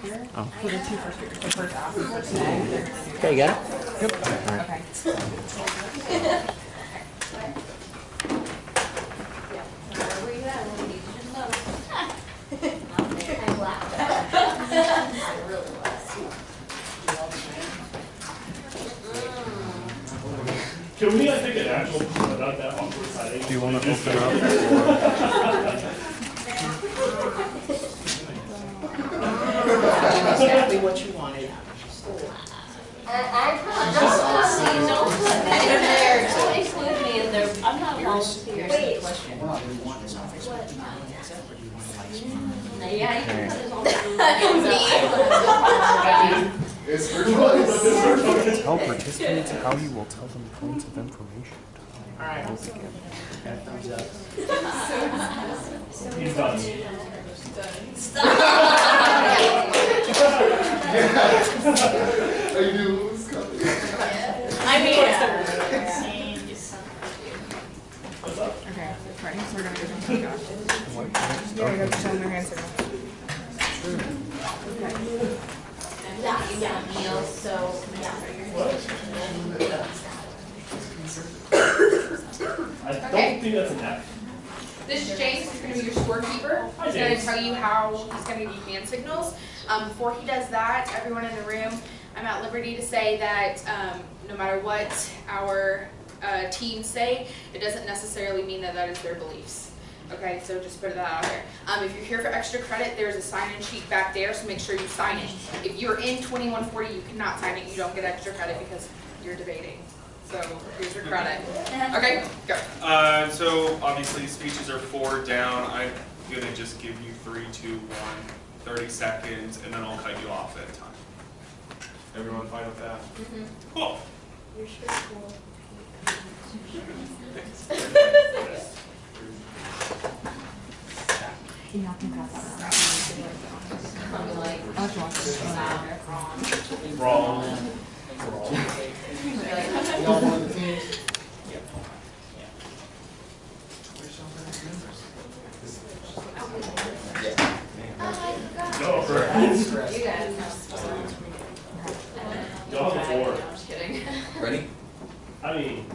here. Oh. For the two first years. The first half and first half. Okay, you got it? Yep. Okay. Where you at? We need to know. I laughed. I really was. Can we like take an actual about that awkward siding? Do you want to open it up? Exactly what you wanted. Don't put me in there. Don't include me in there. I'm not volunteering. Here's the question. Do you want this on Facebook? Do you want to accept or do you want to live stream? Yeah, you can put it on the It's her choice. Tell participants how you will tell them points of information. Alright. Thumbs up. He's done. I knew it was coming. I mean, Okay. Ready? So we're gonna go down to the gosh. What? Yeah, we have to show them their hand signal. yeah, Neil, so, yeah. I don't think that's an F. This is James, he's going to be your scorekeeper. He's going to tell you how he's going to give you hand signals. Before he does that, everyone in the room, I'm at liberty to say that no matter what our teams say, it doesn't necessarily mean that that is their beliefs. Okay, so just put that out there. If you're here for extra credit, there's a sign-in sheet back there, so make sure you sign it. If you're in 2140, you cannot sign it. You don't get extra credit because you're debating. So here's your credit. Okay, go. So obviously speeches are 4 down. I'm going to just give you 3, 2, 1, 30 seconds, and then I'll cut you off at a time. Everyone fine with that? Mm-hmm. Cool. You're sure cool. You're not gonna pass that around. Probably like, Unless you want to. Wrong. Y'all want the teams? Go for it. you guys. Go for I'm just kidding. Ready? I mean,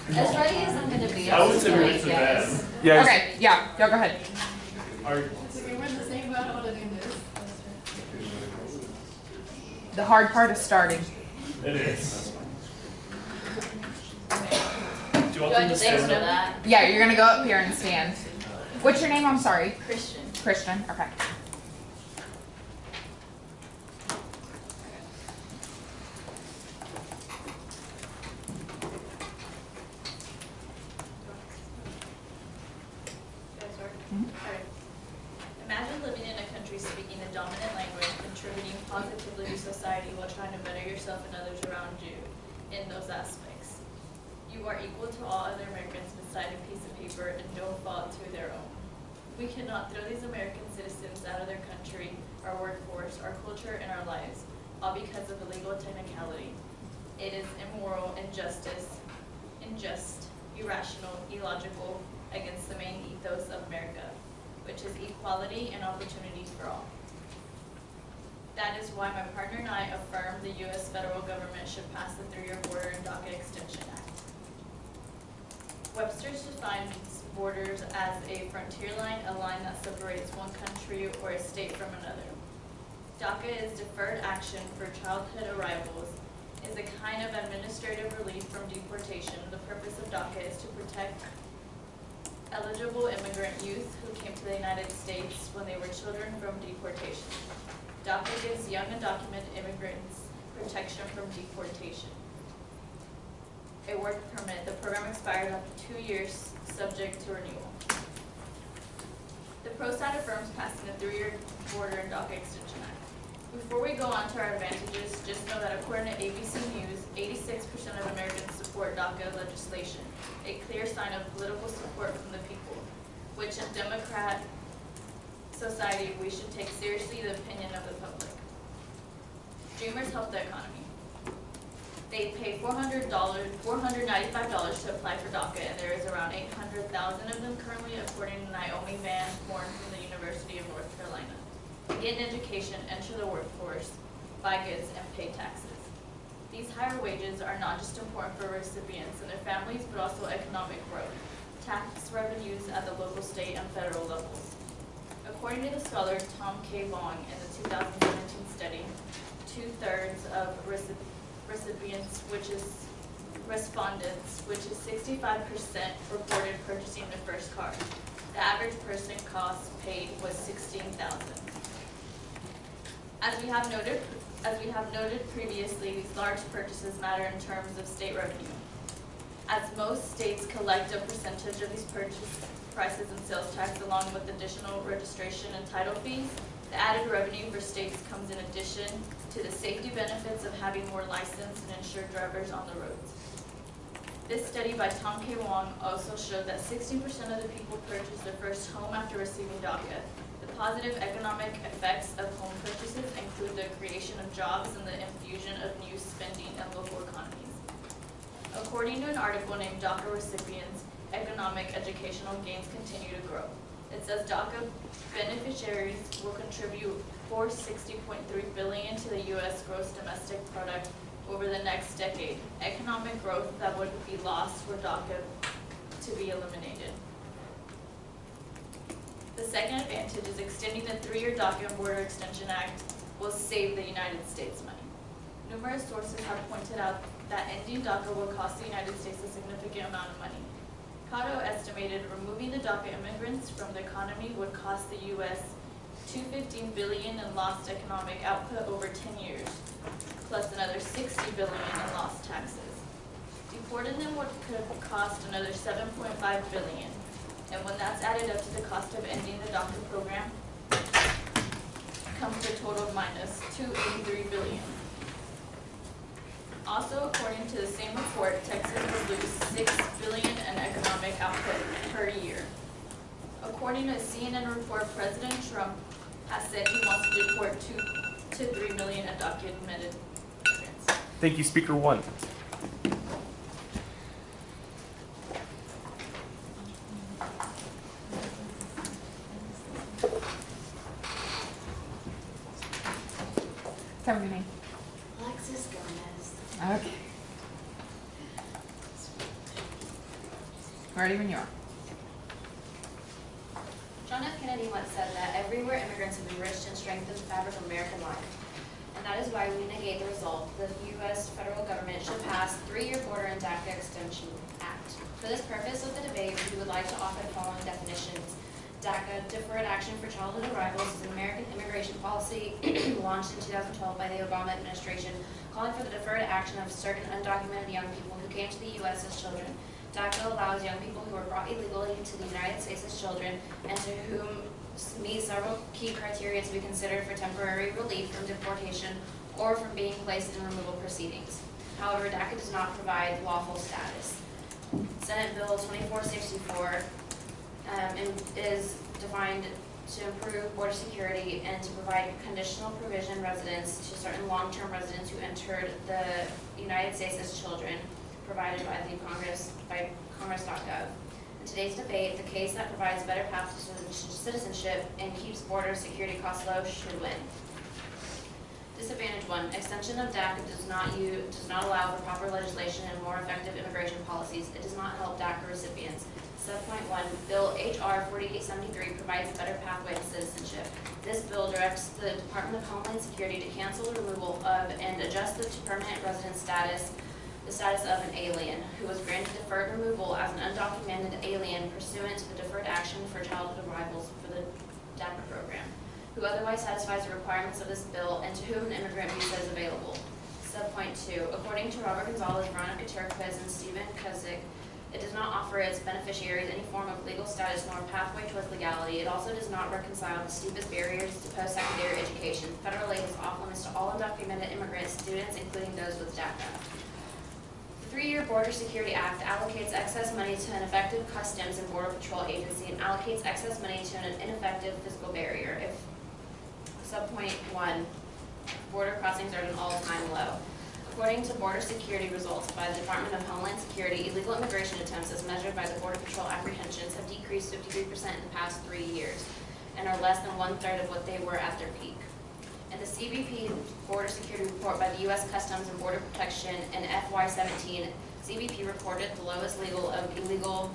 As ready as I'm going to be. I would say we're to them. Yeah. Okay, yeah, y'all go ahead. Are, The hard part is starting. it is. Do you want Do I them to just stand answer up? that? Yeah, you're gonna go up here and stand. What's your name? I'm sorry. Christian. Christian. Okay. Alright. Imagine living in a country speaking the dominant language, contributing positively to society while trying to better yourself and others around you in those aspects. You are equal to all other Americans beside a piece of paper and no fault to their own. We cannot throw these American citizens out of their country, our workforce, our culture, and our lives, all because of a legal technicality. It is immoral, unjust, irrational, illogical, against the main ethos of America, which is equality and opportunities for all. That is why my partner and I affirm the U.S. federal government should pass the 3-year Border and DACA Extension Act. Webster's defines borders as a frontier line, a line that separates one country or a state from another. DACA is deferred action for childhood arrivals, is a kind of administrative relief from deportation. The purpose of DACA is to protect eligible immigrant youth who came to the United States when they were children from deportation. DACA gives young undocumented immigrants protection from deportation. A work permit. The program expires after 2 years, subject to renewal. The pro side affirms passing the 3-year Border and DACA Extension Act. Before we go on to our advantages, just know that according to ABC News, 86% of Americans support DACA legislation, a clear sign of political support from the people, which in Democrat society we should take seriously the opinion of the public. Dreamers help the economy. They pay $495 to apply for DACA, and there is around 800,000 of them currently, according to Naomi Van Horn from the University of North Carolina. get an education, enter the workforce, buy goods, and pay taxes. These higher wages are not just important for recipients and their families, but also economic growth, tax revenues at the local, state, and federal levels. According to the scholar Tom K. Long in the 2017 study, 2/3 of recipients, respondents, which is 65%, reported purchasing their first car. The average person cost paid was $16,000. As we have noted previously, these large purchases matter in terms of state revenue. As most states collect a percentage of these purchase prices and sales tax along with additional registration and title fees, the added revenue for states comes in addition to the safety benefits of having more licensed and insured drivers on the roads. This study by Tom K. Wong also showed that 60% of the people purchased their first home after receiving DACA. The positive economic effects of home purchases include the creation of jobs and the infusion of new spending in local economies. According to an article named DACA Recipients, economic educational gains continue to grow. It says DACA beneficiaries will contribute $460.3 billion to the U.S. gross domestic product over the next decade, economic growth that would be lost were DACA to be eliminated. The second advantage is extending the 3-year DACA and Border Extension Act will save the United States money. Numerous sources have pointed out that ending DACA will cost the United States a significant amount of money. Cato estimated removing the DACA immigrants from the economy would cost the U.S. $215 billion in lost economic output over 10 years, plus another $60 billion in lost taxes. Deporting them could cost another $7.5 billion, and when that's added up to the cost of ending the DACA program, comes to a total of minus $283 billion. Also, according to the same report, Texas would lose $6 billion in economic output per year. According to a CNN report, President Trump has said he wants to deport 2 to 3 million undocumented immigrants. Thank you, Speaker 1. Tell me your name. Alexis Gomez. Okay. Ready when you are. John F. Kennedy once said that everywhere immigrants have enriched and strengthened the fabric of American life. And that is why we negate the result. The U.S. federal government should pass 3-year Border and DACA Extension Act. For this purpose of the debate, we would like to offer the following definitions. DACA, Deferred Action for Childhood Arrivals, is an American immigration policy launched in 2012 by the Obama administration, calling for the deferred action of certain undocumented young people who came to the U.S. as children. DACA allows young people who were brought illegally to the United States as children and to whom meet several key criteria to be considered for temporary relief from deportation or from being placed in removal proceedings. However, DACA does not provide lawful status. Senate Bill 2464 is defined to improve border security and to provide conditional provision residence to certain long-term residents who entered the United States as children, provided by Congress.gov. In today's debate, the case that provides better paths to citizenship and keeps border security costs low should win. Disadvantage 1, extension of DACA does not allow for proper legislation and more effective immigration policies. It does not help DACA recipients. Subpoint 1, Bill H.R. 4873 provides a better pathway to citizenship. This bill directs the Department of Homeland Security to cancel the removal of and adjust the permanent resident status, the status of an alien who was granted deferred removal as an undocumented alien pursuant to the Deferred Action for Childhood Arrivals for the DACA program, who otherwise satisfies the requirements of this bill and to whom an immigrant visa is available. Subpoint 2, according to Robert Gonzalez, Veronica Turquez, and Stephen Kuzik, it does not offer its beneficiaries any form of legal status nor pathway towards legality. It also does not reconcile the steepest barriers to post-secondary education. Federal aid is off limits to all undocumented immigrant students, including those with DACA. The 3-year Border Security Act allocates excess money to an effective Customs and Border Patrol agency and allocates excess money to an ineffective physical barrier. If Subpoint 1, border crossings are at an all-time low. According to border security results by the Department of Homeland Security, illegal immigration attempts as measured by the Border Patrol apprehensions have decreased 53% in the past 3 years. and are less than 1/3 of what they were at their peak. In the CBP Border Security Report by the U.S. Customs and Border Protection in FY17, CBP reported the lowest level of illegal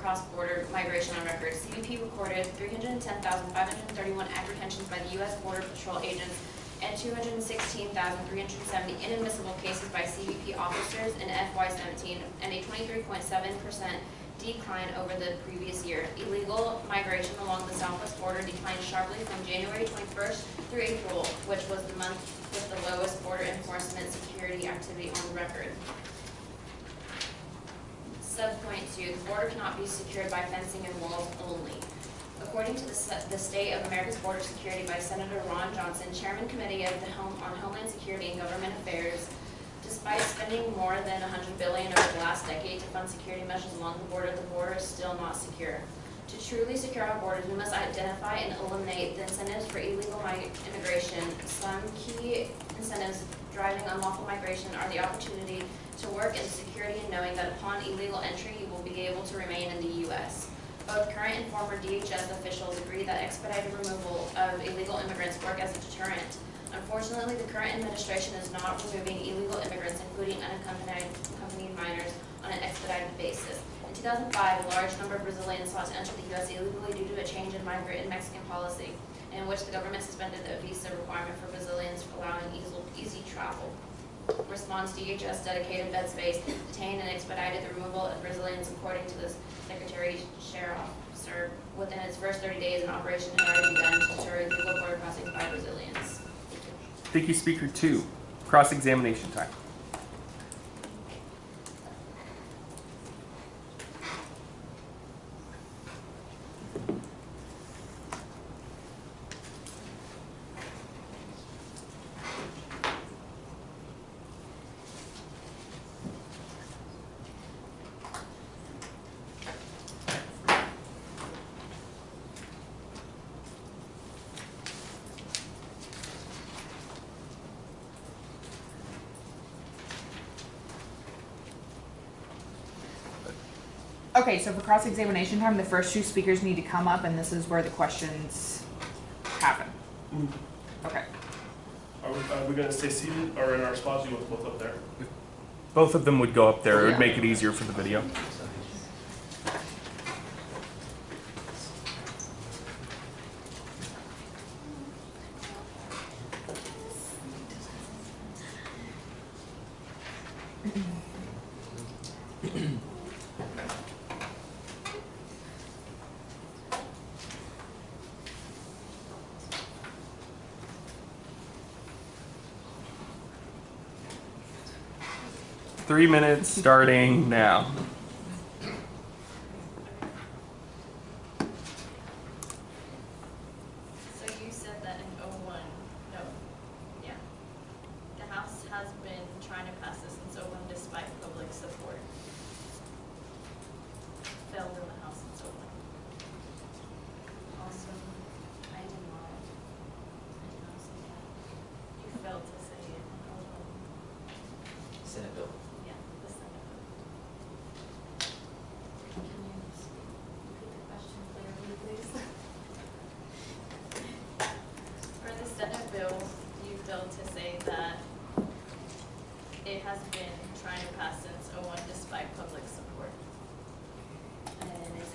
cross-border migration on record. CBP recorded 310,531 apprehensions by the U.S. Border Patrol agents and 216,370 inadmissible cases by CBP officers in FY17, and a 23.7% decline over the previous year. Illegal migration along the southwest border declined sharply from January 21st through April, which was the month with the lowest border enforcement security activity on record. Subpoint 2, the border cannot be secured by fencing and walls only. According to the State of America's Border Security by Senator Ron Johnson, Chairman Committee of the on Homeland Security and Government Affairs, despite spending more than $100 billion over the last decade to fund security measures along the border is still not secure. To truly secure our borders, we must identify and eliminate the incentives for illegal immigration. Some key incentives driving unlawful migration are the opportunity to work in security and knowing that upon illegal entry, you will be able to remain in the U.S. Both current and former DHS officials agree that expedited removal of illegal immigrants work as a deterrent. Unfortunately, the current administration is not removing illegal immigrants, including unaccompanied minors, on an expedited basis. In 2005, a large number of Brazilians sought to enter the U.S. illegally due to a change in migrant and Mexican policy, in which the government suspended the visa requirement for Brazilians, allowing easy travel. Response: DHS dedicated bed space, detained and expedited the removal of Brazilians, according to the Secretary Sheriff Officer. Within its first 30 days, an operation had already begun to deter illegal border crossings by Brazilians. Thank you, Speaker 2. Cross-examination time. Okay, so for cross-examination time, the first two speakers need to come up, and this is where the questions happen. Okay. Are we going to stay seated or in our spots? You want both up there? Both of them would go up there. It would Yeah. make it easier for the video. Three minutes starting now. So you said that in the House has been trying to pass this since 01 despite public support. Failed in the House since 01. Also, I did not say that. You failed to say it in 01. Senate bill. Yeah, the Senate bill. Can you repeat the question clearly, please? For the Senate bill, you failed to say that it has been trying to pass since 01 despite public support. And is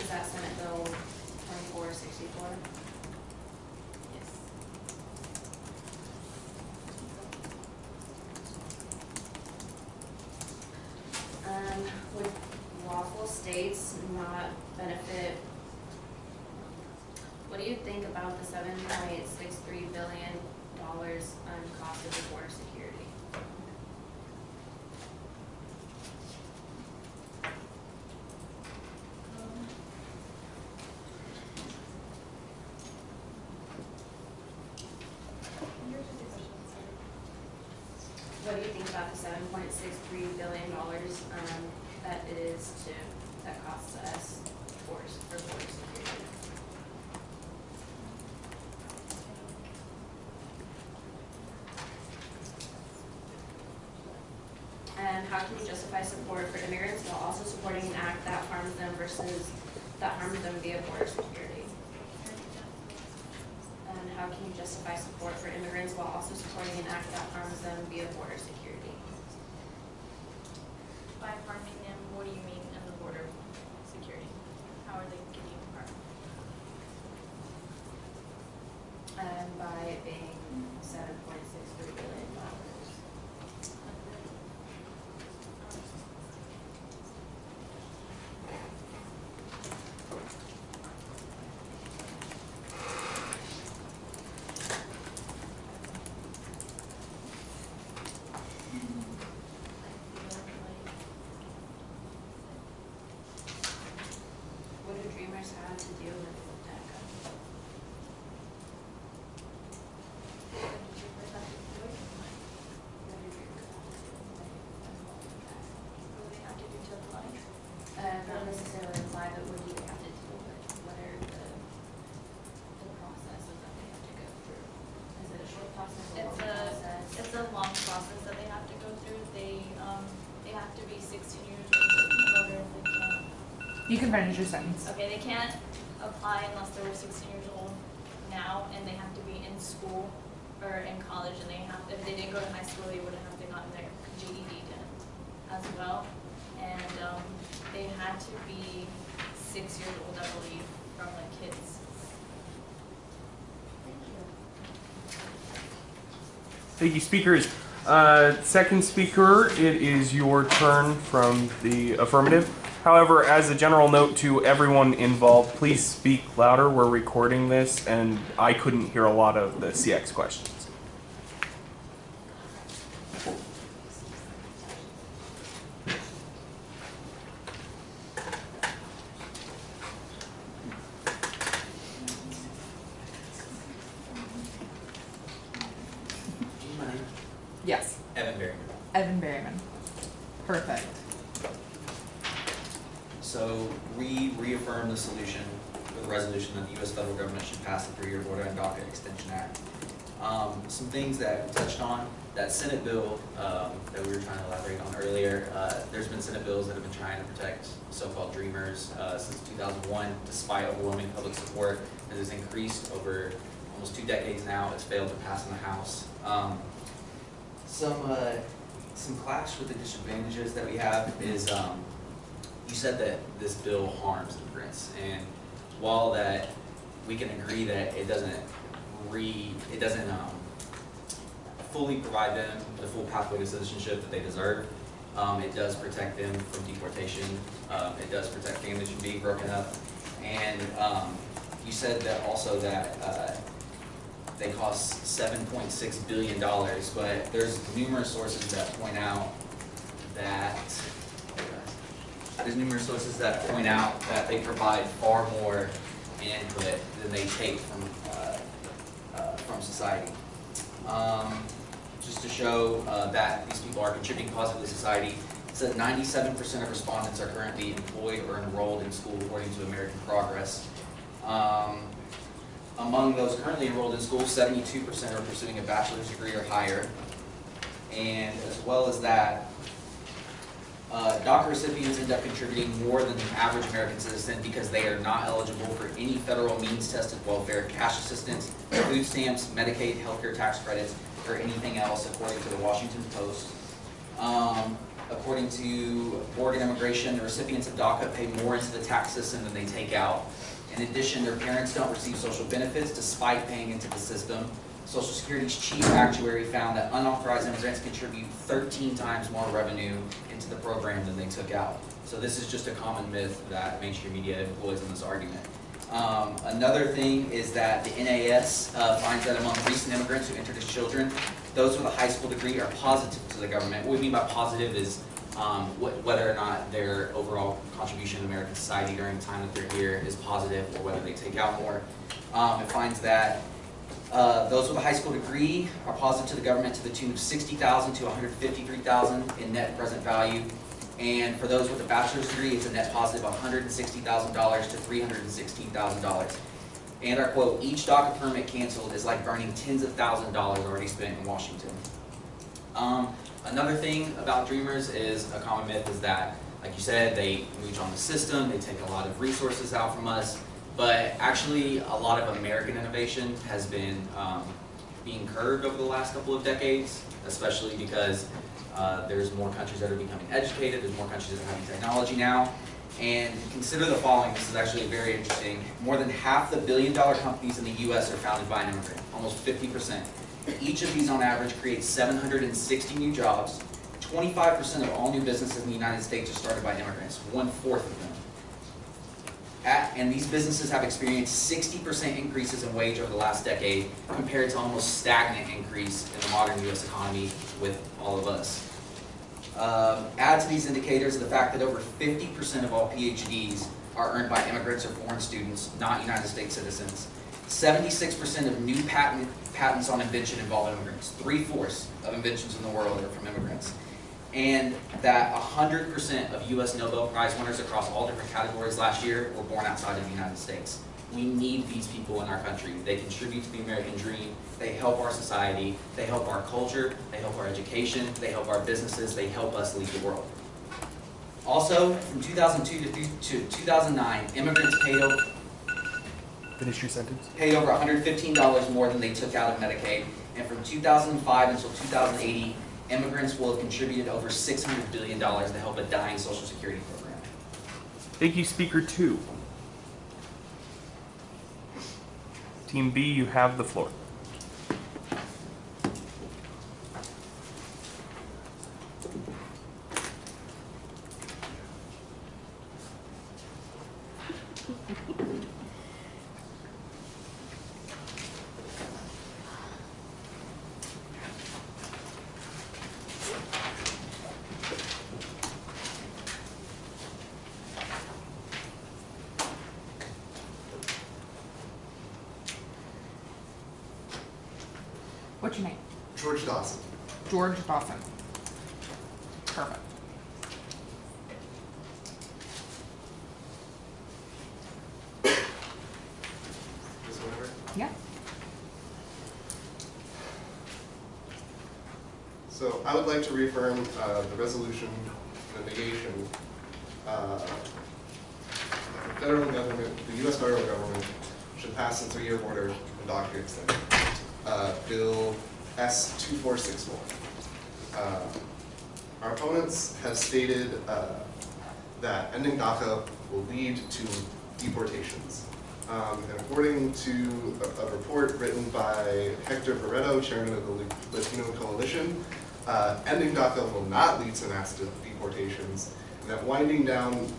that Senate Bill 2464? Yes. Would lawful states not benefit? What do you think about the $7.63 billion cost of the border security? What do you think about the $7.63 billion that costs us for border security? And how can you justify support for immigrants while also supporting an act that harms them via border security? how can you justify support for immigrants while also supporting an act that harms them via border security? By harming them, what do you mean in the border security? How are they getting harmed? By it being $7.63 billion. What do dreamers have to deal with DACA? What do they have to do to apply? Not necessarily apply, but what do you have to deal with? What are the processes that they have to go through? Is it a short process, a long process? It's a long process that they have to go through. They have to be 16 years old to vote if they can't. You can finish your sentence. Okay, they can't apply unless they're 16 years old now, and they have to be in school or in college, and they have, if they didn't go to high school, they wouldn't have gotten their GED done as well. And they had to be 6 years old, I believe, from like kids. Thank you, speakers. Second speaker, it is your turn from the affirmative. However, as a general note to everyone involved, please speak louder. We're recording this, and I couldn't hear a lot of the CX questions. Yes. Evan Berryman. Evan Berryman. Perfect. So we reaffirm the solution for the resolution that the U.S. federal government should pass the 3-year border and DACA Extension Act. Some things that we touched on, that Senate bill that we were trying to elaborate on earlier, there's been Senate bills that have been trying to protect so-called dreamers since 2001, despite overwhelming public support. It has increased over almost 2 decades now. It's failed to pass in the House. Some clash with the disadvantages that we have is you said that this bill harms immigrants, and while that we can agree that it doesn't fully provide them the full pathway to citizenship that they deserve, it does protect them from deportation. It does protect families from being broken up, and you said that also that they cost $7.6 billion, but there's numerous sources that point out that they provide far more input than they take from society. Just to show that these people are contributing positively to society, it said 97% of respondents are currently employed or enrolled in school, according to American Progress. Among those currently enrolled in school, 72% are pursuing a bachelor's degree or higher. And as well as that, DACA recipients end up contributing more than the average American citizen because they are not eligible for any federal means-tested welfare, cash assistance, food stamps, Medicaid, healthcare tax credits, or anything else, according to the Washington Post. According to Oregon Immigration, the recipients of DACA pay more into the tax system than they take out. In addition, their parents don't receive social benefits despite paying into the system. Social Security's chief actuary found that unauthorized immigrants contribute 13 times more revenue into the program than they took out. So this is just a common myth that mainstream media employs in this argument. Another thing is that the NAS finds that among recent immigrants who entered as children, those with a high school degree are positive to the government. What we mean by positive is whether or not their overall contribution to American society during the time that they're here is positive, or whether they take out more. It finds that those with a high school degree are positive to the government to the tune of $60,000 to $153,000 in net present value. And for those with a bachelor's degree, it's a net positive of $160,000 to $316,000. And our quote, each DACA permit canceled is like burning tens of thousands of dollars already spent in Washington. Another thing about Dreamers is a common myth is that, like you said, they mooch on the system, they take a lot of resources out from us, but actually a lot of American innovation has been being curbed over the last couple of decades, especially because there's more countries that are becoming educated, there's more countries that are having technology now. And consider the following, this is actually very interesting. More than half the billion-dollar companies in the US are founded by an immigrant, almost 50%. Each of these on average creates 760 new jobs. 25% of all new businesses in the United States are started by immigrants, 1/4 of them. And these businesses have experienced 60% increases in wage over the last decade compared to almost stagnant increase in the modern US economy with all of us. Add to these indicators the fact that over 50% of all PhDs are earned by immigrants or foreign students, not United States citizens. 76% of new patents on invention involve immigrants. 3/4 of inventions in the world are from immigrants. And that 100% of US Nobel Prize winners across all different categories last year were born outside of the United States. We need these people in our country. They contribute to the American dream. They help our society. They help our culture. They help our education. They help our businesses. They help us lead the world. Also, from 2002 to 2009, immigrants Finish your sentence. paid over $115 more than they took out of Medicaid. And from 2005 until 2080, immigrants will have contributed over $600 billion to help a dying Social Security program. Thank you, Speaker 2. Team B, you have the floor. What's your name? George Dawson. George Dawson. Perfect. This one over? Yeah. So I would like to reaffirm the resolution, the negation. The federal government, the U.S. federal government should pass a 3-year border and DACA extension. Bill S-2461. Our opponents have stated that ending DACA will lead to deportations. And according to a report written by Hector Barreto, chairman of the Latino Coalition, ending DACA will not lead to mass deportations, and that winding down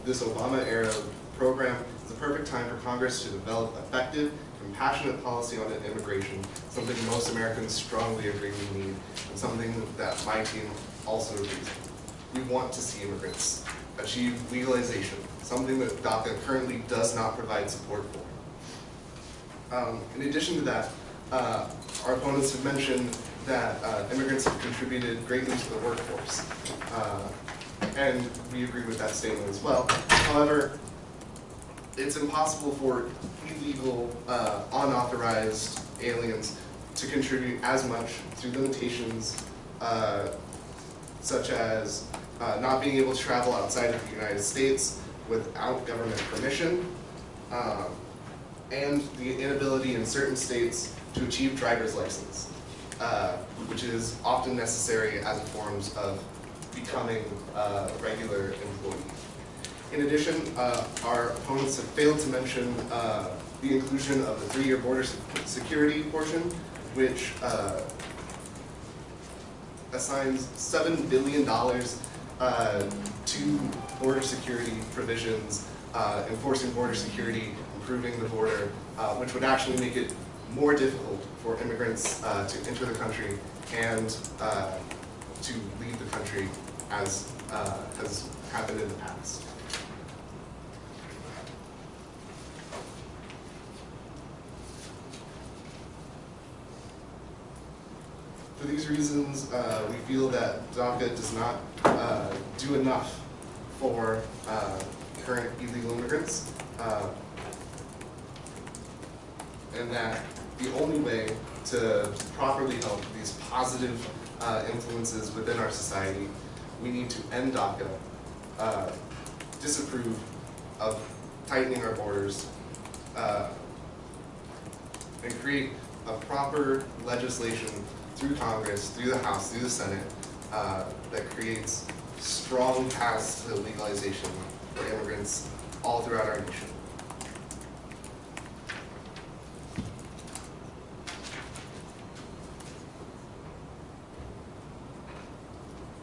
this Obama-era program is the perfect time for Congress to develop effective, compassionate policy on immigration, something most Americans strongly agree we need, and something that my team also agrees with. We want to see immigrants achieve legalization, something that DACA currently does not provide support for. In addition to that, our opponents have mentioned that immigrants have contributed greatly to the workforce, and we agree with that statement as well. However, it's impossible for illegal, unauthorized aliens to contribute as much through limitations such as not being able to travel outside of the United States without government permission, and the inability in certain states to achieve driver's license, which is often necessary as a form of becoming a regular employee. In addition, our opponents have failed to mention the inclusion of the 3-year border security portion, which assigns $7 billion to border security provisions, enforcing border security, improving the border, which would actually make it more difficult for immigrants to enter the country and to leave the country as has happened in the past. For these reasons, we feel that DACA does not do enough for current illegal immigrants, and that the only way to properly help these positive influences within our society, we need to end DACA, disapprove of tightening our borders, create a proper legislation through Congress, through the House, through the Senate, that creates strong paths to legalization for immigrants all throughout our nation.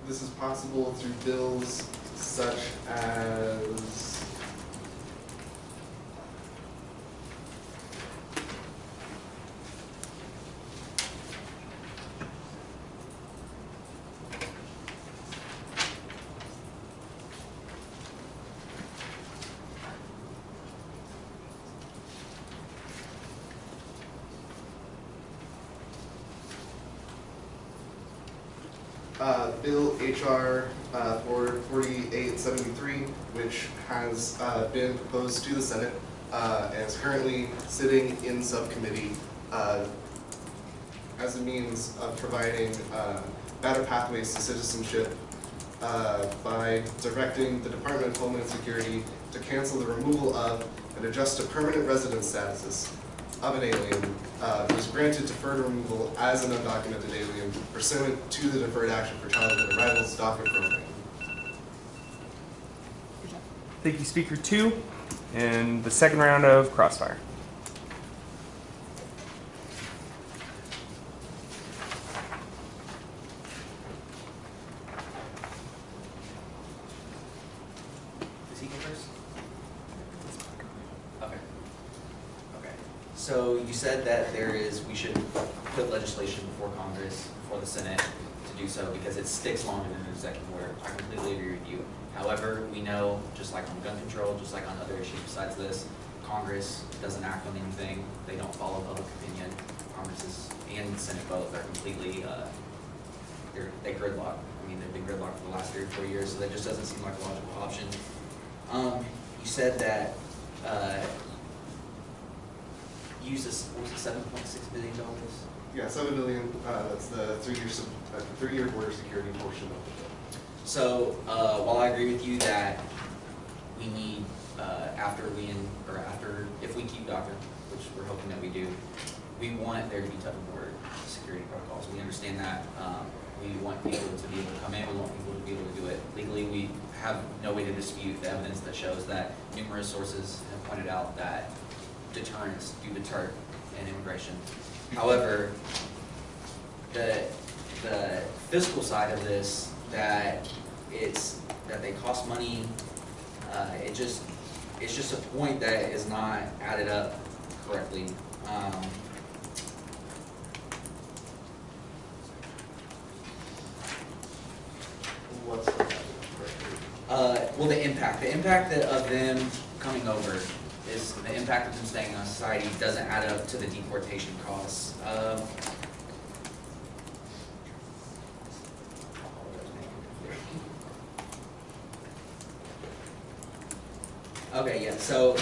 This is possible through bills such as Bill H.R. 4873, which has been proposed to the Senate and is currently sitting in subcommittee as a means of providing better pathways to citizenship by directing the Department of Homeland Security to cancel the removal of and adjust to permanent residence statuses of an alien who is granted deferred removal as an undocumented alien pursuant to the Deferred Action for Childhood Arrivals DACA program. Thank you, Speaker 2. And the second round of Crossfire. Does he go first? Okay. Okay. So you said that we should put legislation before Congress, before the Senate to do so because it sticks longer than an executive order. I completely agree with you. However, we know, just like on gun control, just like on other issues besides this, Congress doesn't act on anything. They don't follow public opinion. Congress and the Senate both are completely, they gridlock. I mean, they've been gridlocked for the last 3 or 4 years, so that just doesn't seem like a logical option. You said that use this, what was it, $7.6 billion? Yeah, $7 billion. That's the three-year border security portion of the bill. So while I agree with you that we need if we keep DACA, which we're hoping that we do, we want there to be tougher border security protocols. We understand that. We want people to be able to come in. We want people to be able to do it legally. We have no way to dispute the evidence that shows that numerous sources have pointed out that deterrents do deter in immigration. However, the fiscal side of this, that they cost money, it's just a point that is not added up correctly. What's the Well, the impact of them coming over is the impact of them staying in our society doesn't add up to the deportation costs. Okay, yeah, so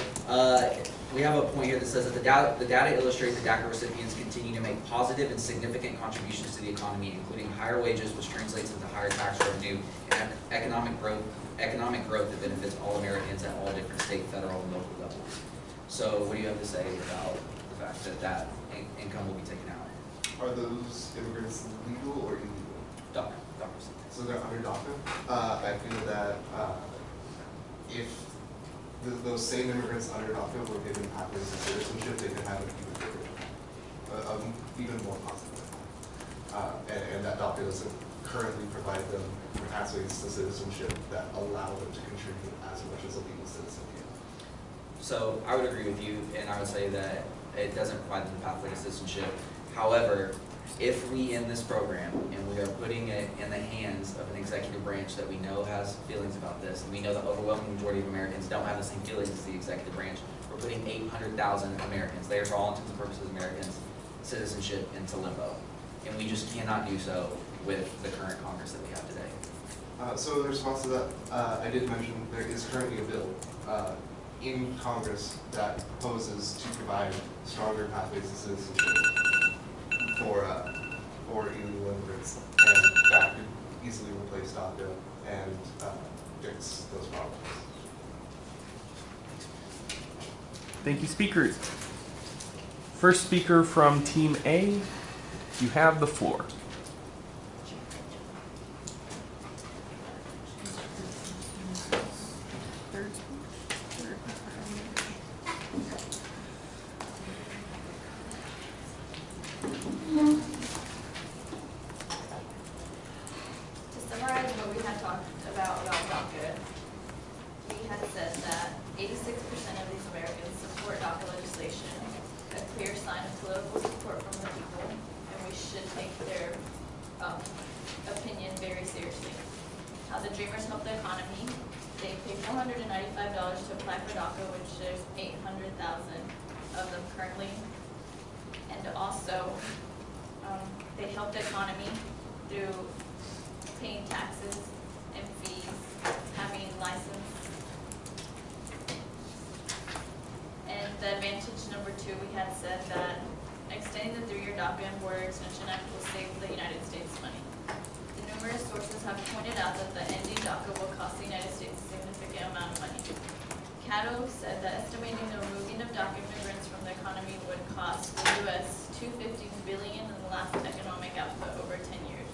we have a point here that says that the data illustrate that DACA recipients continue to make positive and significant contributions to the economy, including higher wages, which translates into higher tax revenue, and economic growth that benefits all Americans at all different state, federal, and local levels. So what do you have to say about the fact that income will be taken out? Are those immigrants legal or illegal? DACA. So they're under DACA. I feel that if those same immigrants under DACA were given pathways to citizenship, they could have an even more positive impact. And that DACA doesn't currently provide them pathways to citizenship that allow them to contribute as much as a legal citizen can. So I would agree with you, and I would say that it doesn't provide them the pathway to citizenship. However, if we end this program and we are putting it in the hands of an executive branch that we know has feelings about this, and we know the overwhelming majority of Americans don't have the same feelings as the executive branch, we're putting 800,000 Americans, they are for all intents and purposes Americans, citizenship into limbo. And we just cannot do so with the current Congress that we have today. So in response to that, I did mention there is currently a bill in Congress that proposes to provide stronger pathways to citizenship for illegal immigrants, and that could easily replace DACA and fix those problems. Thank you, speakers. First speaker from Team A, you have the floor. To summarize what we had talked about DACA, we had said that 86% of these Americans support DACA legislation, a clear sign of political support from the people, and we should take their opinion very seriously. How the Dreamers help the economy, they pay $495 to apply for DACA, which there's 800,000 of them currently. And also, they help the economy through paying taxes and fees, having license. And the advantage number 2, we had said that extending the 3-year DACA and Border Extension Act will save the United States money. The numerous sources have pointed out that the ending DACA will cost the United States a significant amount of money. Cato said that estimating the removing of DACA immigrants from the economy would cost the U.S. $250 billion in the last economic output over 10 years,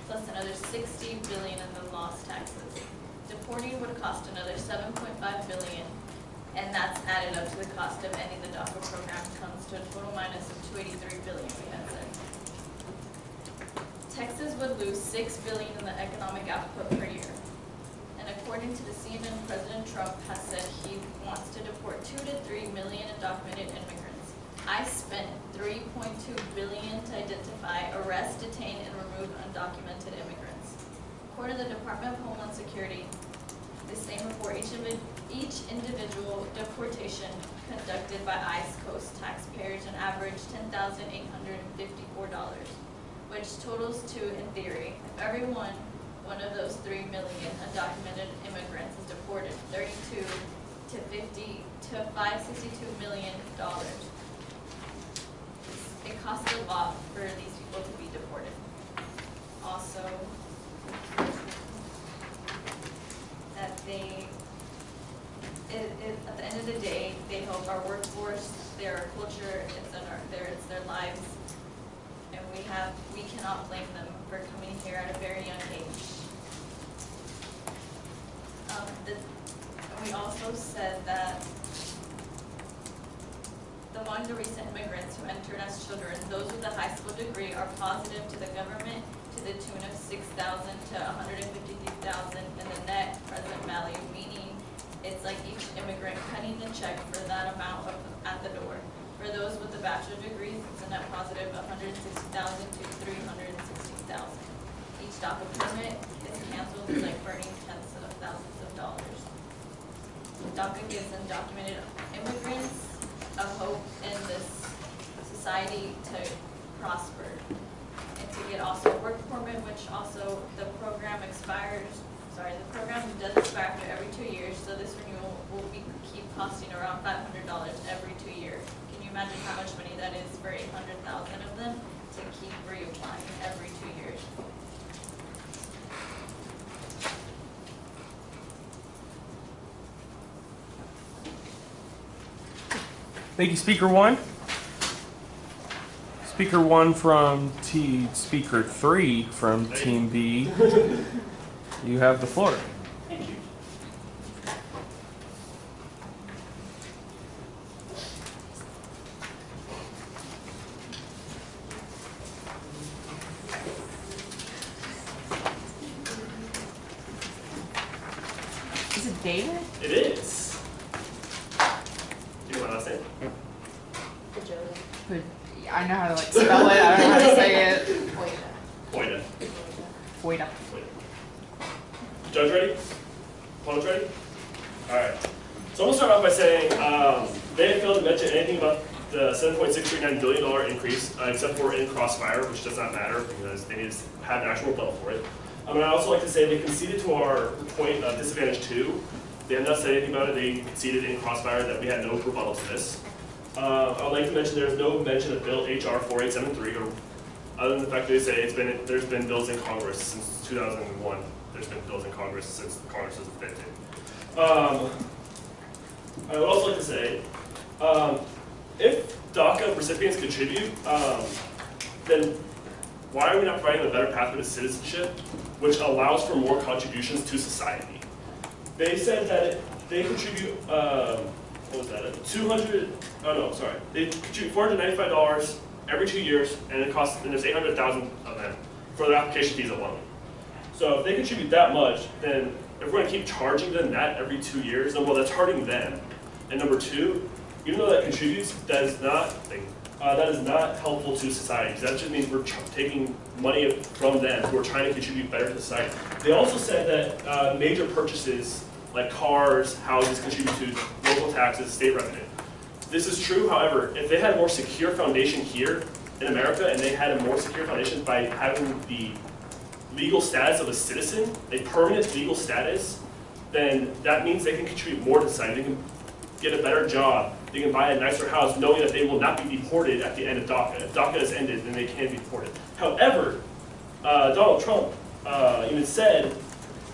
plus another $60 billion in the lost taxes. Deporting would cost another $7.5 billion, and that's added up to the cost of ending the DACA program comes to a total minus of $283 billion, we had said. Texas would lose $6 billion in the economic output per year. And according to the CNN, President Trump has said he wants to deport 2 to 3 million undocumented immigrants. I spent $3.2 billion to identify, arrest, detain, and remove undocumented immigrants. According to the Department of Homeland Security, the same report, each individual deportation conducted by ICE costs taxpayers an average $10,854, which totals to, in theory, if everyone one of those 3 million undocumented immigrants is deported, 32 to 50 to $562 million. It costs a lot for these people to be deported. Also, that they, at the end of the day, they help our workforce, their culture, it's their lives, and we cannot blame them for coming here at a very young age. We also said that among the recent immigrants who entered as children, those with a high school degree are positive to the government to the tune of $6,000 to $153,000 in the net present value, meaning it's like each immigrant cutting the check for that amount at the door. For those with a bachelor's degree, it's a net positive of $160,000 to $360,000. Each DACA permit is canceled, it's like burning tens of thousands of dollars. DACA gives undocumented immigrants a hope in this society to prosper and to get also a work permit, which also the program does expire after every 2 years, so this renewal will keep costing around $500 every 2 years. Can you imagine how much money that is for 800,000 of them to keep reapplying every 2 years? Thank you, Speaker 1. Speaker 1 from Speaker 3 from Team B. You have the floor. Thank you. Is it David? It is. Do you want my last name? Who- I know how to like spell it. I don't know how to say it. Poida. Voida. Judge ready? Opponents ready? Alright. So I'm going to start off by saying they have failed to mention anything about the $7.639 billion increase, except for in Crossfire, which does not matter because they need to have an actual rebuttal for it. I'd also like to say they conceded to our point of disadvantage 2. They have not said anything about it. They conceded in Crossfire that we had no rebuttal to this. I would like to mention there's no mention of Bill HR 4873, or other than the fact that they say there's been bills in Congress since 2001. There's been bills in Congress since Congress was invented. I would also like to say If DACA recipients contribute, then why are we not providing a better pathway to citizenship, which allows for more contributions to society? They said that they contribute, what was that? They contribute $495 every 2 years, and there's 800,000 of them for their application fees alone. So if they contribute that much, then if we're going to keep charging them that every 2 years, then well, that's hurting them. And number two, even though that contributes, that is not helpful to society. Because that just means we're taking money from them who are trying to contribute better to society. They also said that major purchases like cars, houses contribute to local taxes, state revenue. This is true. However, if they had a more secure foundation here in America, and they had a more secure foundation by having the legal status of a citizen, a permanent legal status, then that means they can contribute more to society. They can get a better job. They can buy a nicer house knowing that they will not be deported at the end of DACA. If DACA is ended, then they can be deported. However, Donald Trump even said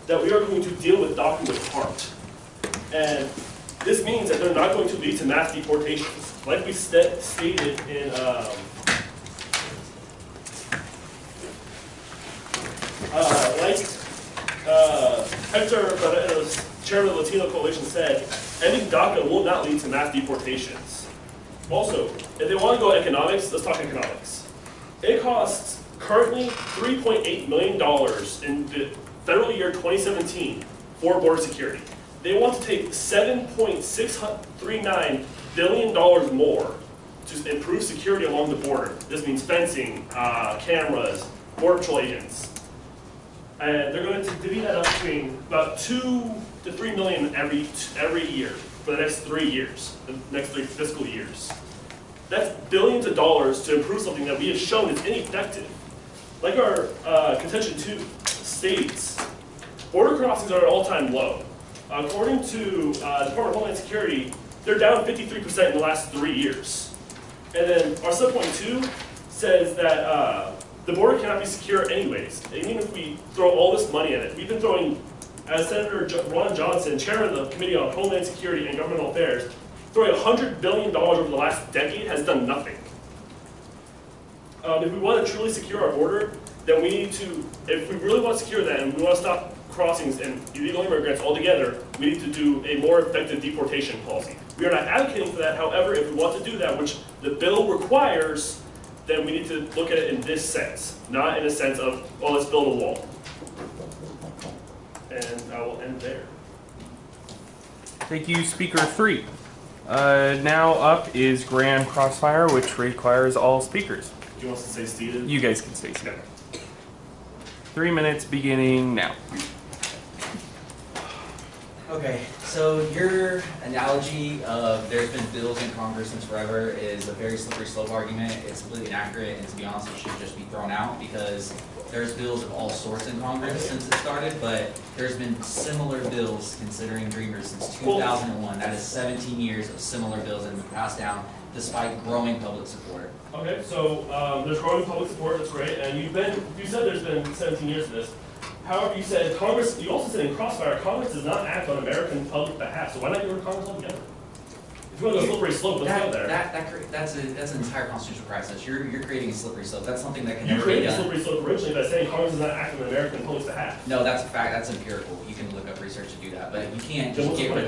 that we are going to deal with DACA with heart. And this means that they're not going to lead to mass deportations. Like we stated in Hector Barretos, chairman of the Latino Coalition, said, ending DACA will not lead to mass deportations. Also, if they want to go economics, let's talk economics. It costs currently $3.8 million in the federal year 2017 for border security. They want to take $7.639 billion more to improve security along the border. This means fencing, cameras, border patrol agents. And they're going to divvy that up between about 2 to 3 million every year for the next 3 years, the next 3 fiscal years. That's billions of dollars to improve something that we have shown is ineffective. Like our contention 2 states, border crossings are at an all-time low. According to Department of Homeland Security, they're down 53% in the last 3 years. And then our subpoint 2 says that the border cannot be secure anyways, even if we throw all this money at it. We've been throwing, as Senator Ron Johnson, chairman of the Committee on Homeland Security and Governmental Affairs, throwing $100 billion over the last decade has done nothing. If we want to truly secure our border, then we need to, if we really want to secure that and we want to stop crossings and illegal immigrants altogether, we need to do a more effective deportation policy. We are not advocating for that. However, if we want to do that, which the bill requires, then we need to look at it in this sense, not in a sense of, oh, let's build a wall. And I will end there. Thank you, Speaker 3. Now up is Grand Crossfire, which requires all speakers. Do you want us to stay seated? You guys can stay seated. Okay. 3 minutes beginning now. Okay, so your analogy of there's been bills in Congress since forever is a very slippery slope argument. It's completely inaccurate, and to be honest, it should just be thrown out because there's bills of all sorts in Congress since it started, but there's been similar bills considering Dreamers since 2001. That is 17 years of similar bills that have been passed down despite growing public support. Okay, so there's growing public support, that's great, and you said there's been 17 years of this. However, you said Congress, you also said in Crossfire, Congress does not act on American public behalf, so why not get rid of Congress altogether? If you want to go slippery slope, let's go there. That's an entire constitutional crisis. You're creating a slippery slope. That's something that can You never be created a done. slippery slope originally by saying Congress does not act on American public's behalf. No, that's a fact. That's empirical. You can look up research to do that, but you can't just get rid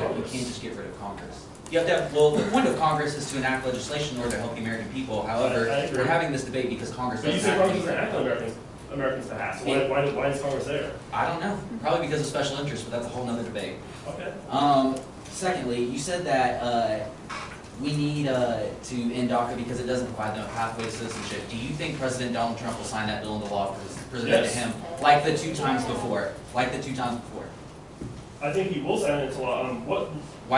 of Congress. You have to have, well, the point of Congress is to enact legislation in order to help the American people. However, we're having this debate because Congress But you doesn't said Congress act. doesn't act on Americans' behalf, so why is Congress there? I don't know. Probably because of special interest, but that's a whole nother debate. Okay. Secondly, you said that we need to end DACA because it doesn't provide the pathway to citizenship. Do you think President Donald Trump will sign that bill into law if it's presented to him like the two times before? I think he will sign it into law. What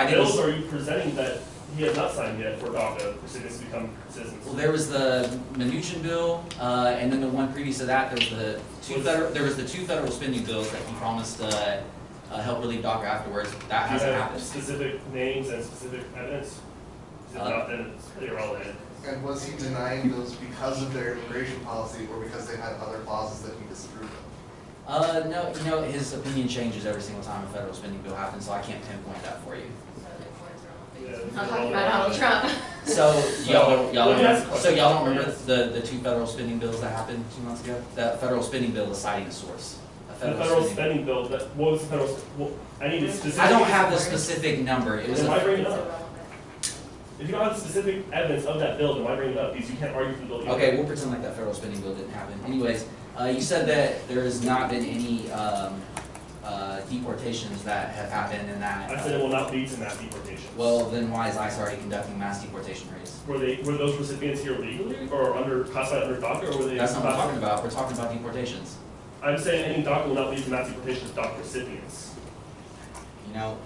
bills are you presenting that he has not signed yet for DACA recipients to become citizens? Well, there was the Mnuchin bill, and then the one previous to that, there was the two federal spending bills that he promised help relieve DACA afterwards. That hasn't happened. Specific names and specific evidence? If not, then it's pretty irrelevant. And was he denying those because of their immigration policy or because they had other clauses that he disapproved of? No, his opinion changes every single time a federal spending bill happens, so I can't pinpoint that for you. I'm talking about Donald Trump. So y'all Let me ask a so y'all don't question. remember the two federal spending bills that happened 2 months ago? That federal spending bill is citing a source. A The federal spending bill, what was the federal, I need a specific. I don't have the specific number. It was Then why a, bring it up? If you don't have the specific evidence of that bill, then why bring it up? Because you can't argue for the bill. either. okay, we'll pretend like that federal spending bill didn't happen. Anyways, you said that there has not been any deportations that have happened in that. I said it will not lead to mass deportation. Well, then why is ICE already conducting mass deportation raids? Were those recipients here legally or classified under DACA, or were they? That's not what I'm talking classified- about. We're talking about deportations. I'm saying any DACA will not lead to mass deportation of DACA recipients. You know,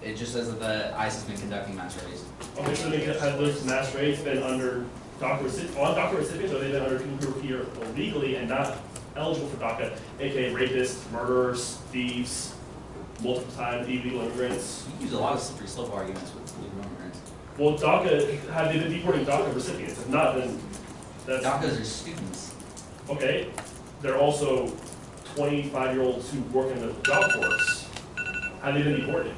it just says that the ICE has been conducting mass raids. Okay, so have those mass raids been under DACA recipients, or they've been under people who are here illegally and not eligible for DACA, aka rapists, murderers, thieves, multiple time illegal immigrants? You use a lot of slippery slope arguments with illegal immigrants. Well, DACA, have they been deporting DACA recipients? If not, then that's, DACAs are students. okay. They're also 25-year-olds who work in the job force. Have they been deported?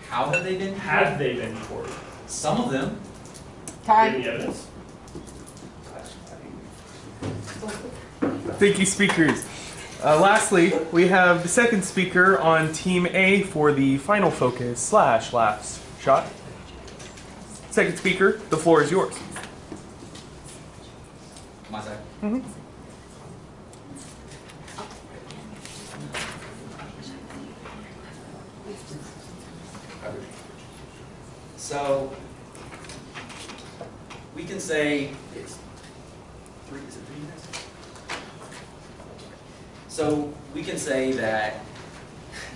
How have they been? Have they been deported? Some of them. Do you have Time. any evidence? Thank you, speakers. Lastly, we have the second speaker on Team A for the final focus / last shot. Second speaker, the floor is yours. My side. Mhm. So we can say it's three. Is it 3 minutes? So we can say that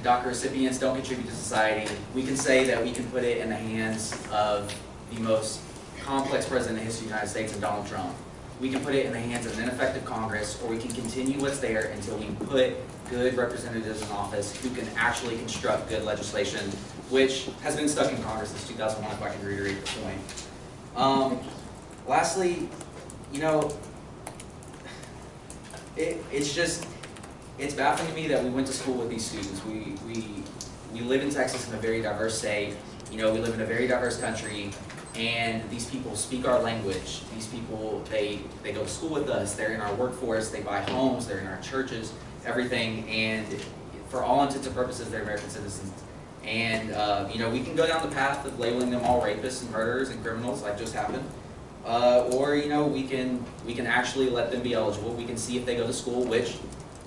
DACA recipients don't contribute to society. We can say that we can put it in the hands of the most complex president in the history of the United States, and Donald Trump. We can put it in the hands of an ineffective Congress, or we can continue what's there until we put good representatives in office who can actually construct good legislation, which has been stuck in Congress since 2001, if I can reiterate the point. Lastly, you know, it's baffling to me that we went to school with these students. We live in Texas in a very diverse state. You know, we live in a very diverse country, and these people speak our language. These people, they go to school with us. They're in our workforce. They buy homes. They're in our churches. Everything, and for all intents and purposes, they're American citizens. And you know, we can go down the path of labeling them all rapists and murderers and criminals, like just happened. Or you know, we can actually let them be eligible. We can see if they go to school, which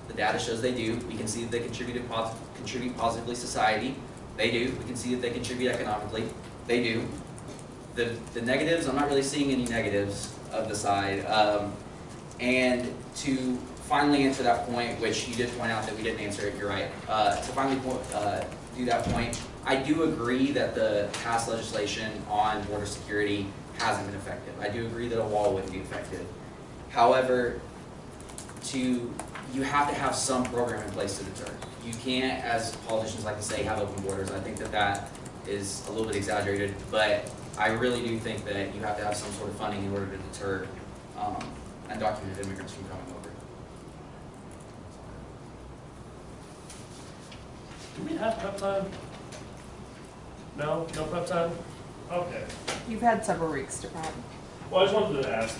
the data shows they do. We can see if they contribute positively to society. They do. We can see if they contribute economically. They do. The negatives, I'm not really seeing any negatives of the side. And to finally answer that point, which you did point out that we didn't answer it, you're right. To finally do that point, I do agree that the past legislation on border security hasn't been effective. I do agree that a wall wouldn't be effective. However, you have to have some program in place to deter. You can't, as politicians like to say, have open borders. I think that is a little bit exaggerated, but I really do think that you have to have some sort of funding in order to deter undocumented immigrants from coming over. Do we have prep time? No prep time? Okay. You've had several weeks to prep. Well, I just wanted to ask.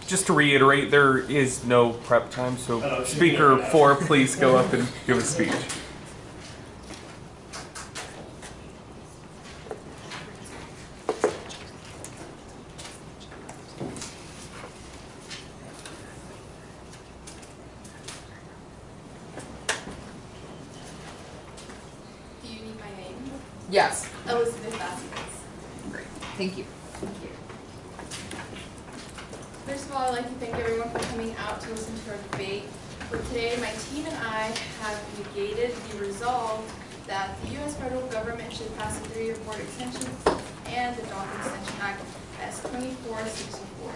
Just to reiterate, there is no prep time, so Speaker 4, please go up and give a speech. Do you need my name? Yes. Elizabeth Vasquez. Great. Thank you. Thank you. First of all, I'd like to thank everyone for coming out to listen to our debate. For today, my team and I have negated the resolve that the U.S. federal government should pass a 3-year board extension and the DACA Extension Act as 2464.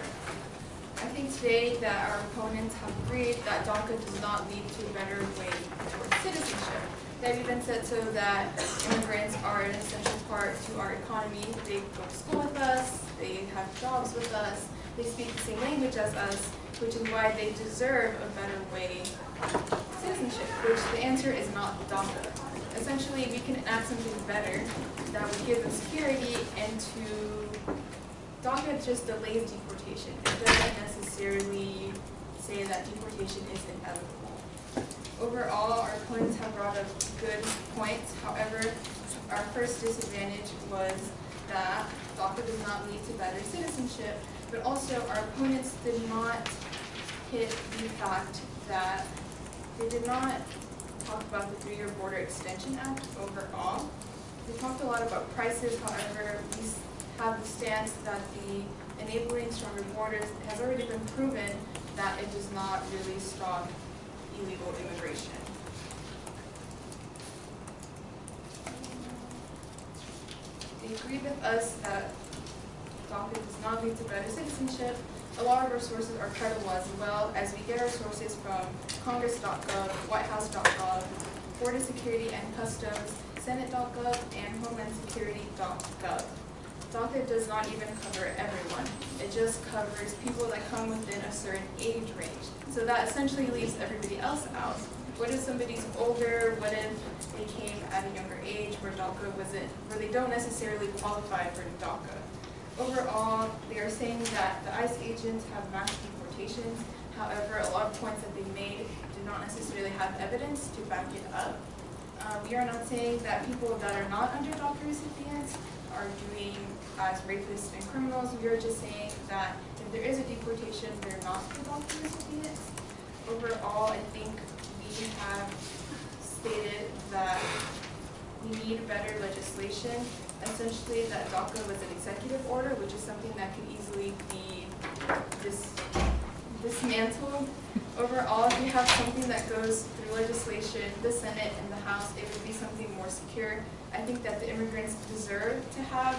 I think today that our opponents have agreed that DACA does not lead to a better way towards citizenship. They've even said so that immigrants are an essential part to our economy. They go to school with us, they have jobs with us, they speak the same language as us, which is why they deserve a better way citizenship, which the answer is not DACA. Essentially, we can add something better that would give them security, and DACA just delays deportation. It doesn't necessarily say that deportation is inevitable. Overall, our opponents have brought up good points. However, our first disadvantage was that DACA does not lead to better citizenship, but also our opponents did not hit the fact that they did not talk about the 3-year Border Extension Act overall. They talked a lot about prices. However, we have the stance that the enabling stronger borders has already been proven that it does not really stop illegal immigration. They agree with us that DACA does not lead to better citizenship. A lot of our sources are credible as well, as we get our sources from Congress.gov, WhiteHouse.gov, Border Security and Customs, Senate.gov, and Homeland Security.gov. DACA does not even cover everyone. It just covers people that come within a certain age range. So that essentially leaves everybody else out. What if somebody's older? What if they came at a younger age where DACA wasn't, where they don't necessarily qualify for DACA? Overall, they are saying that the ICE agents have mass deportations. However, a lot of points that they made do not necessarily have evidence to back it up. We are not saying that people that are not under DACA recipients are doing as rapists and criminals. We are just saying that if there is a deportation, they're not the DACA recipients. Overall, I think we have stated that we need better legislation. Essentially, that DACA was an executive order, which is something that could easily be dismantled. Overall, if we have something that goes through legislation, the Senate and the House, it would be something more secure. I think that the immigrants deserve to have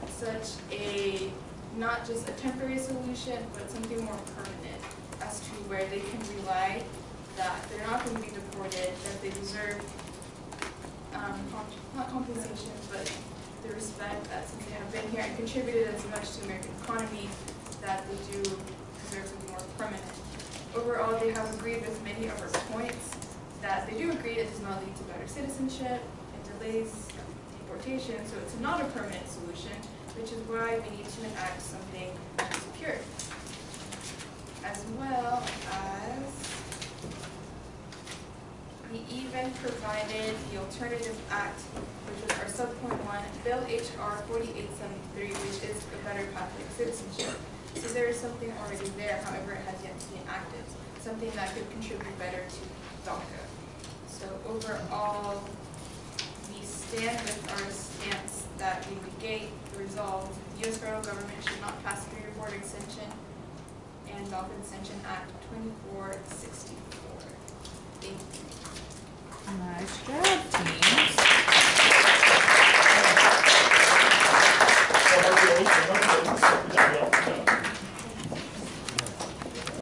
such a, not just a temporary solution, but something more permanent as to where they can rely that they're not going to be deported, that they deserve, not compensation, but the respect that since they have been here and contributed as much to the American economy, that they do deserve something more permanent. Overall, they have agreed with many of our points, that they do agree it does not lead to better citizenship, it delays deportation, so it's not a permanent solution, which is why we need to enact something secure. As well as, we even provided the Alternative Act, which was our subpoint 1, Bill H.R. 4873, which is a better pathway to citizenship. So there is something already there, however, it has yet to be enacted, something that could contribute better to DACA. So overall, we stand with our stance that we negate the resolve. The U.S. federal government should not pass the 3-year Border Extension and DACA Extension Act 2464. Thank you. Nice job.